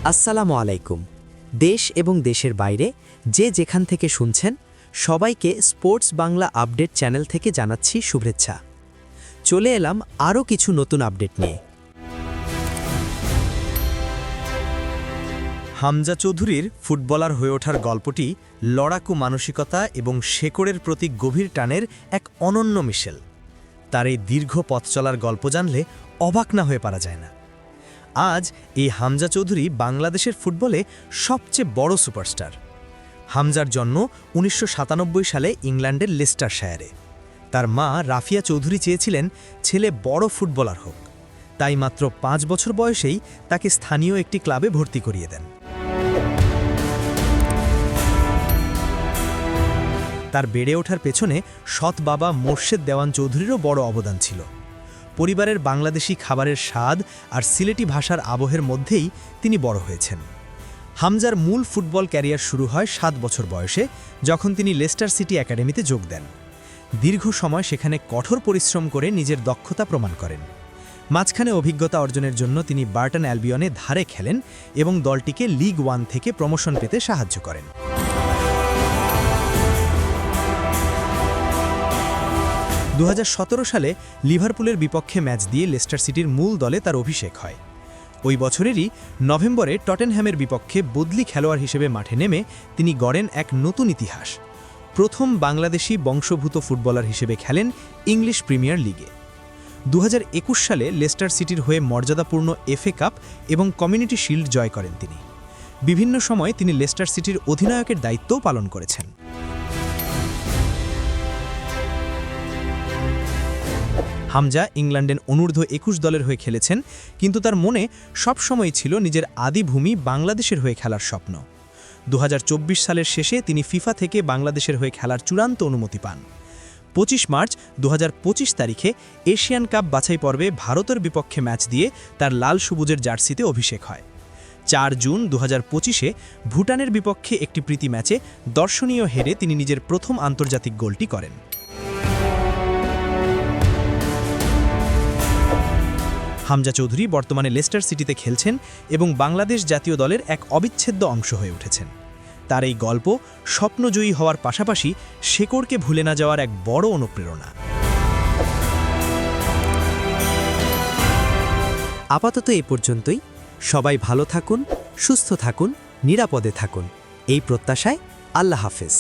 আসসালামু আলাইকুম। দেশ এবং দেশের বাইরে যে যেখান থেকে শুনছেন সবাইকে স্পোর্টস বাংলা আপডেট চ্যানেল থেকে জানাচ্ছি শুভেচ্ছা। চলে এলাম আরও কিছু নতুন আপডেট নিয়ে। হামজা চৌধুরীর ফুটবলার হয়ে ওঠার গল্পটি লড়াকু মানসিকতা এবং শেকড়ের প্রতি গভীর টানের এক অনন্য মিশেল। তার এই দীর্ঘ পথ চলার গল্প জানলে অবাক না হয়ে পারা যায় না। আজ এই হামজা চৌধুরী বাংলাদেশের ফুটবলে সবচেয়ে বড় সুপারস্টার। হামজার জন্ম ১৯৯৭ সালে ইংল্যান্ডের লেস্টারশায়ারে। তার মা রাফিয়া চৌধুরী চেয়েছিলেন ছেলে বড় ফুটবলার হোক, তাই মাত্র ৫ বছর বয়সেই তাকে স্থানীয় একটি ক্লাবে ভর্তি করিয়ে দেন। তার বেড়ে ওঠার পেছনে সৎ বাবা মোর্শেদ দেওয়ান চৌধুরীরও বড় অবদান ছিল। পরিবারের বাংলাদেশি খাবারের স্বাদ আর সিলেটি ভাষার আবহের মধ্যেই তিনি বড় হয়েছেন। হামজার মূল ফুটবল ক্যারিয়ার শুরু হয় ৭ বছর বয়সে, যখন তিনি লেস্টার সিটি একাডেমিতে যোগ দেন। দীর্ঘ সময় সেখানে কঠোর পরিশ্রম করে নিজের দক্ষতা প্রমাণ করেন। মাঝখানে অভিজ্ঞতা অর্জনের জন্য তিনি বার্টন অ্যালবিয়নে ধারে খেলেন এবং দলটিকে লিগ 1 থেকে প্রমোশন পেতে সাহায্য করেন। ২০১৭ সালে লিভারপুলের বিপক্ষে ম্যাচ দিয়ে লেস্টার সিটির মূল দলে তার অভিষেক হয়। ওই বছরেরই নভেম্বরে টটেনহ্যামের বিপক্ষে বদলি খেলোয়াড় হিসেবে মাঠে নেমে তিনি গড়েন এক নতুন ইতিহাস। প্রথম বাংলাদেশি বংশোদ্ভূত ফুটবলার হিসেবে খেলেন ইংলিশ প্রিমিয়ার লিগে। ২০২১ সালে লেস্টার সিটির হয়ে মর্যাদাপূর্ণ এফএ কাপ এবং কমিউনিটি শিল্ড জয় করেন তিনি। বিভিন্ন সময় তিনি লেস্টার সিটির অধিনায়কের দায়িত্বও পালন করেছেন। হামজা ইংল্যান্ডের অনূর্ধ্ব ২১ দলের হয়ে খেলেছেন, কিন্তু তার মনে সবসময় ছিল নিজের আদিভূমি বাংলাদেশের হয়ে খেলার স্বপ্ন। ২০২৪ সালের শেষে তিনি ফিফা থেকে বাংলাদেশের হয়ে খেলার চূড়ান্ত অনুমতি পান। ২৫ মার্চ ২০২৫ তারিখে এশিয়ান কাপ বাছাই পর্বে ভারতের বিপক্ষে ম্যাচ দিয়ে তার লাল সবুজের জার্সিতে অভিষেক হয়। ৪ জুন ২০২৫-এ ভুটানের বিপক্ষে একটি প্রীতি ম্যাচে দর্শনীয় হেরে তিনি নিজের প্রথম আন্তর্জাতিক গোলটি করেন। হামজা চৌধুরী বর্তমানে লেস্টার সিটিতে খেলছেন এবং বাংলাদেশ জাতীয় দলের এক অবিচ্ছেদ্য অংশ হয়ে উঠেছেন। তার এই গল্প স্বপ্নজয়ী হওয়ার পাশাপাশি শেকড়কে ভুলে না যাওয়ার এক বড় অনুপ্রেরণা। আপাতত এ পর্যন্তই। সবাই ভালো থাকুন, সুস্থ থাকুন, নিরাপদে থাকুন, এই প্রত্যাশায় আল্লাহ হাফেজ।